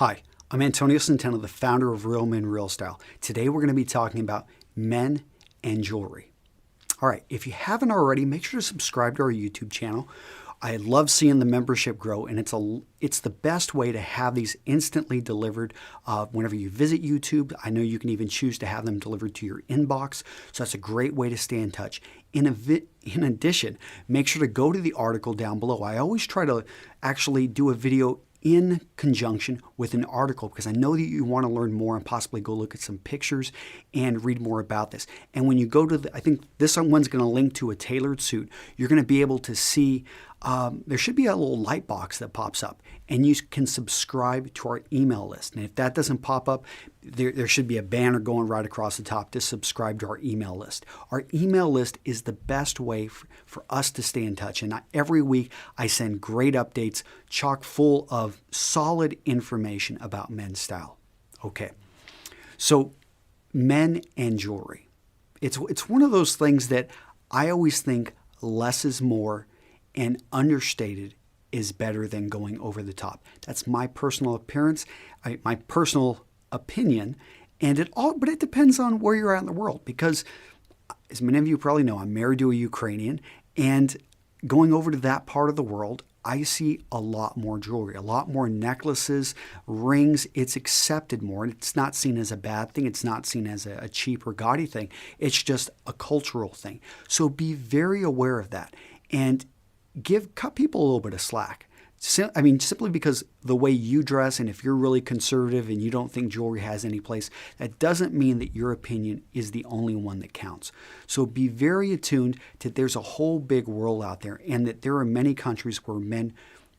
Hi, I'm Antonio Centeno, the founder of Real Men Real Style. Today we're going to be talking about men and jewelry. All right, if you haven't already, make sure to subscribe to our YouTube channel. I love seeing the membership grow, and it's the best way to have these instantly delivered whenever you visit YouTube. I know you can even choose to have them delivered to your inbox, so that's a great way to stay in touch. In addition, make sure to go to the article down below. I always try to actually do a video in conjunction with an article because I know that you want to learn more and possibly go look at some pictures and read more about this. And when you go to I think this one's going to link to a tailored suit, you're going to be able to see there should be a little light box that pops up, and you can subscribe to our email list. And if that doesn't pop up, there should be a banner going right across the top to subscribe to our email list. Our email list is the best way for us to stay in touch. And every week I send great updates, chock full of solid information about men's style. Okay, so men and jewelry. It's one of those things that I always think less is more, and understated is better than going over the top. That's my personal appearance, my personal opinion, and but it depends on where you're at in the world, because as many of you probably know, I'm married to a Ukrainian, and going over to that part of the world, I see a lot more jewelry, a lot more necklaces, rings. It's accepted more. It's not seen as a bad thing. It's not seen as a cheap or gaudy thing. It's just a cultural thing. So be very aware of that, and cut people a little bit of slack. Simply because the way you dress, and if you're really conservative and you don't think jewelry has any place, that doesn't mean that your opinion is the only one that counts. So be very attuned that there's a whole big world out there, and that there are many countries where men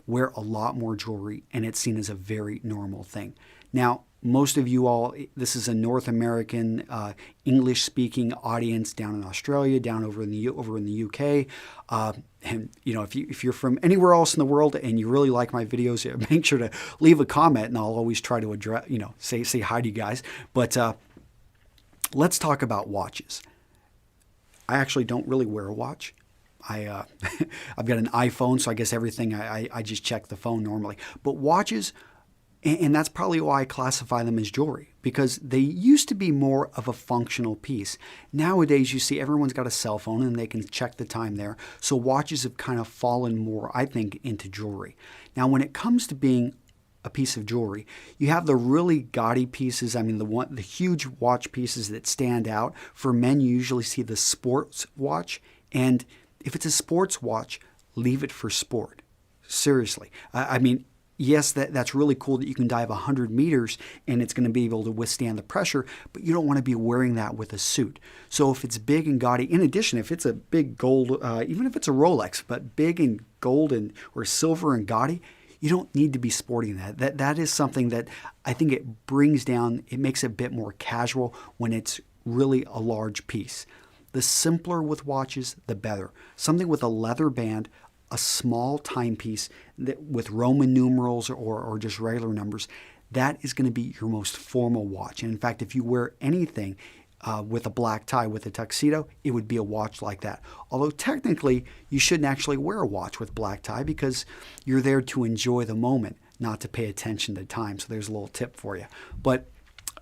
wear a lot more jewelry, and it's seen as a very normal thing. Now, most of you all, this is a North American, English-speaking audience down in Australia, down over in the UK. And if you're from anywhere else in the world and you really like my videos, make sure to leave a comment, and I'll always try to address, say hi to you guys. But let's talk about watches. I actually don't really wear a watch. I've got an iPhone, so I guess everything I just check the phone normally. But watches. And that's probably why I classify them as jewelry, because they used to be more of a functional piece. Nowadays, you see everyone's got a cell phone and they can check the time there. So watches have kind of fallen more, I think, into jewelry. Now, when it comes to being a piece of jewelry, you have the really gaudy pieces. The huge watch pieces that stand out. For men, you usually see the sports watch. And if it's a sports watch, leave it for sport. Seriously. Yes, that's really cool that you can dive 100 meters and it's going to be able to withstand the pressure, but you don't want to be wearing that with a suit. So if it's big and gaudy, in addition, if it's a big gold, even if it's a Rolex, but big and gold or silver and gaudy, you don't need to be sporting that. That is something that I think it makes it a bit more casual when it's really a large piece. The simpler with watches, the better. Something with a leather band, a small timepiece with Roman numerals or just regular numbers, that is going to be your most formal watch. And in fact, if you wear anything with a black tie, with a tuxedo, it would be a watch like that. Although technically, you shouldn't actually wear a watch with black tie because you're there to enjoy the moment, not to pay attention to time. So there's a little tip for you. But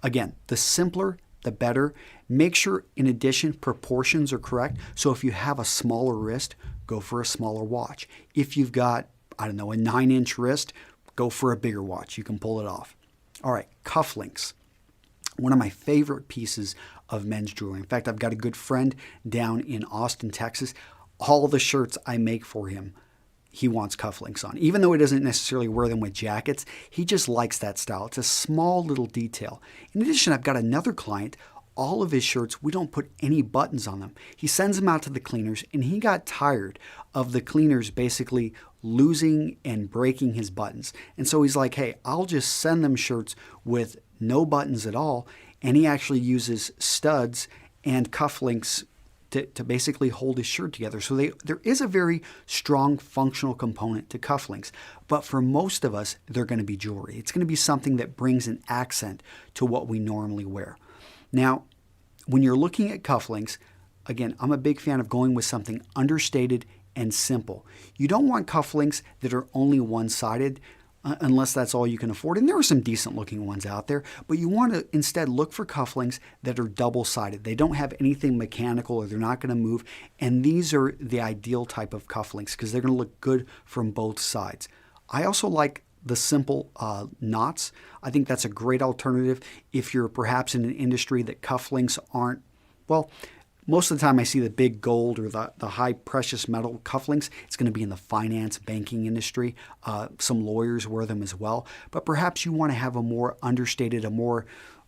again, the simpler, the better. Make sure, in addition, proportions are correct. So if you have a smaller wrist, go for a smaller watch. If you've got, a 9-inch wrist, go for a bigger watch. You can pull it off. All right, cufflinks. One of my favorite pieces of men's jewelry. In fact, I've got a good friend down in Austin, Texas. All the shirts I make for him, he wants cufflinks on. Even though he doesn't necessarily wear them with jackets, he just likes that style. It's a small little detail. In addition, I've got another client. All of his shirts, we don't put any buttons on them. He sends them out to the cleaners, and he got tired of the cleaners basically losing and breaking his buttons. And so he's like, hey, I'll just send them shirts with no buttons at all. And he actually uses studs and cufflinks to basically hold his shirt together. So there is a very strong functional component to cufflinks. But for most of us, they're going to be jewelry. It's going to be something that brings an accent to what we normally wear. Now, when you're looking at cufflinks, again, I'm a big fan of going with something understated and simple. You don't want cufflinks that are only one-sided. unless that's all you can afford. And there are some decent looking ones out there, but you want to instead look for cufflinks that are double-sided. They don't have anything mechanical, or they're not going to move. And these are the ideal type of cufflinks because they're going to look good from both sides. I also like the simple knots. I think that's a great alternative if you're perhaps in an industry that cufflinks aren't, well, most of the time I see the big gold or the high precious metal cufflinks. It's going to be in the finance, banking industry. Some lawyers wear them as well. But perhaps you want to have a more understated, a more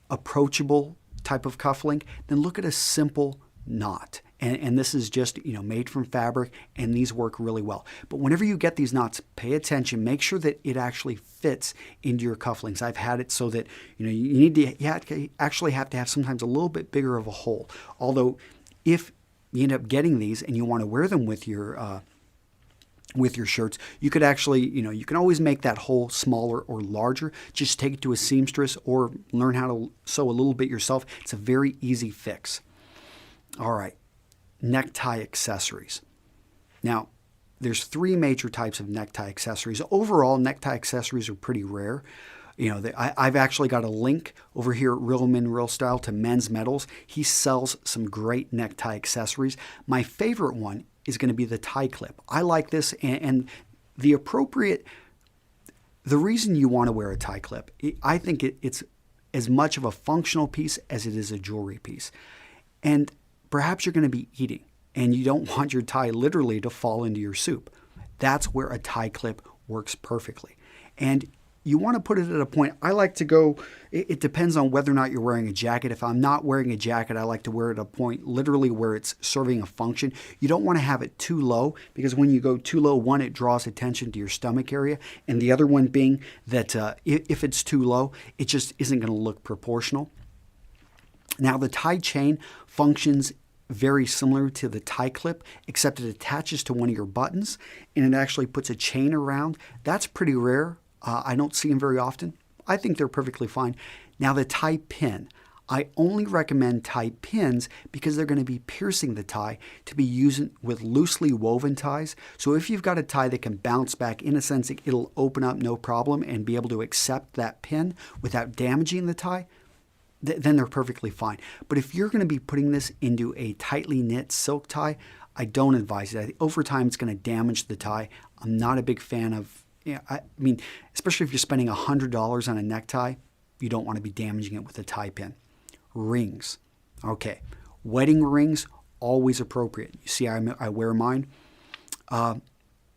approachable type of cufflink, then look at a simple knot. And this is just, made from fabric, and these work really well. But whenever you get these knots, pay attention. Make sure that it actually fits into your cufflinks. I've had it so that, you actually have to have sometimes a little bit bigger of a hole. Although, if you end up getting these and you want to wear them with your shirts, you could actually, you can always make that hole smaller or larger. Just take it to a seamstress or learn how to sew a little bit yourself. It's a very easy fix. All right, necktie accessories. Now, there's 3 major types of necktie accessories. Overall, necktie accessories are pretty rare. I've actually got a link over here at Real Men Real Style to Men's Metals. He sells some great necktie accessories. My favorite one is going to be the tie clip. I like this, and the reason you want to wear a tie clip, I think it's as much of a functional piece as it is a jewelry piece. And perhaps you're going to be eating, and you don't want your tie literally to fall into your soup. That's where a tie clip works perfectly. And you want to put it at a point. I like to go, it depends on whether or not you're wearing a jacket. If I'm not wearing a jacket, I like to wear it at a point literally where it's serving a function. You don't want to have it too low, because when you go too low, one, it draws attention to your stomach area, and the other one being that if it's too low, it just isn't going to look proportional. Now, the tie chain functions very similar to the tie clip, except it attaches to one of your buttons, and it actually puts a chain around. That's pretty rare. I don't see them very often. I think they're perfectly fine. Now, the tie pin. I only recommend tie pins because they're going to be piercing the tie to be used with loosely woven ties. So if you've got a tie that can bounce back, in a sense, it'll open up no problem and be able to accept that pin without damaging the tie, then they're perfectly fine. But if you're going to be putting this into a tightly knit silk tie, I don't advise it. Over time, it's going to damage the tie. I'm not a big fan of, especially if you're spending $100 on a necktie, you don't want to be damaging it with a tie pin. Rings. Okay. Wedding rings, always appropriate. You see, I wear mine.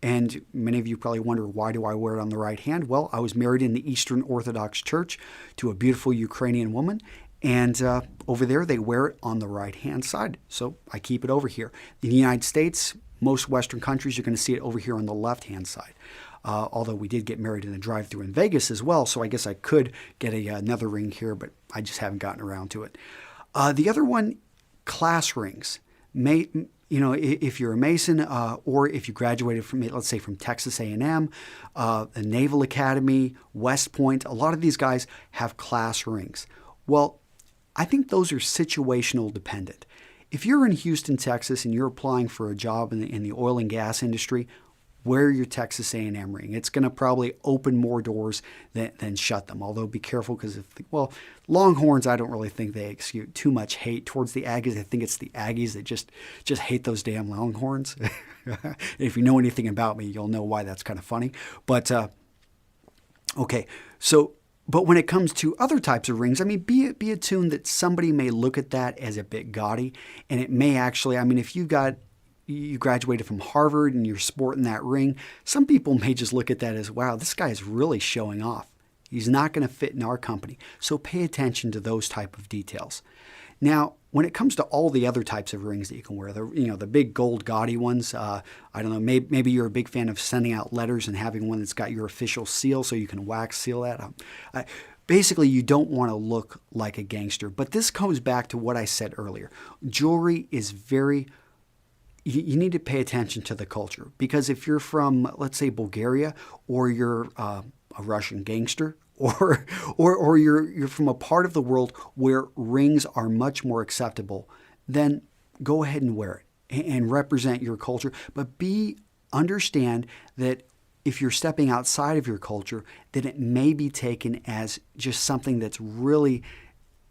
And many of you probably wonder, why do I wear it on the right hand? Well, I was married in the Eastern Orthodox Church to a beautiful Ukrainian woman. And over there, they wear it on the right-hand side. So I keep it over here. In the United States, most Western countries, you're going to see it over here on the left-hand side. Although we did get married in a drive-thru in Vegas as well, so I guess I could get another ring here, but I just haven't gotten around to it. The other one, class rings. If you're a Mason or if you graduated from, let's say, from Texas A&M, the Naval Academy, West Point, a lot of these guys have class rings. Well, I think those are situational dependent. If you're in Houston, Texas, and you're applying for a job in the oil and gas industry, wear your Texas A&M ring. It's going to probably open more doors than shut them. Although be careful, because Longhorns, I don't really think they exude too much hate towards the Aggies. I think it's the Aggies that just hate those damn Longhorns. If you know anything about me, you'll know why that's kind of funny. But okay, but when it comes to other types of rings, be attuned that somebody may look at that as a bit gaudy, and it may actually, if you graduated from Harvard and you're sporting that ring, some people may just look at that as, wow, this guy is really showing off. He's not going to fit in our company. So pay attention to those type of details. Now, when it comes to all the other types of rings that you can wear, the big gold gaudy ones, I don't know, maybe you're a big fan of sending out letters and having one that's got your official seal so you can wax seal that. Basically, you don't want to look like a gangster. But this goes back to what I said earlier. Jewelry is you need to pay attention to the culture, because if you're from, let's say, Bulgaria, or you're a Russian gangster, or you're from a part of the world where rings are much more acceptable, then go ahead and wear it and represent your culture. But understand that if you're stepping outside of your culture, then it may be taken as just something that's really,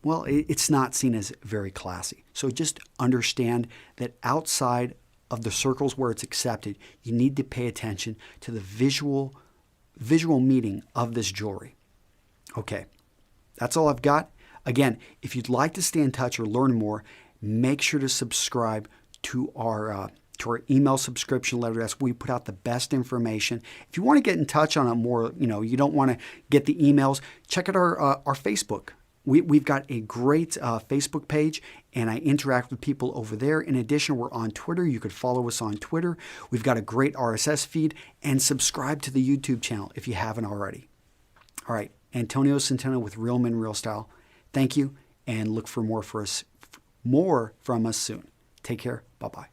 well, it's not seen as very classy. So just understand that outside of the circles where it's accepted, you need to pay attention to the visual meaning of this jewelry. Okay, that's all I've got. Again, if you'd like to stay in touch or learn more, make sure to subscribe to our email subscription letter. That's where we put out the best information. If you want to get in touch on a more, you don't want to get the emails, check out our Facebook. We've got a great Facebook page, and I interact with people over there. In addition, we're on Twitter. You could follow us on Twitter. We've got a great RSS feed, and subscribe to the YouTube channel if you haven't already. All right, Antonio Centeno with Real Men, Real Style. Thank you, and look for more from us soon. Take care. Bye-bye.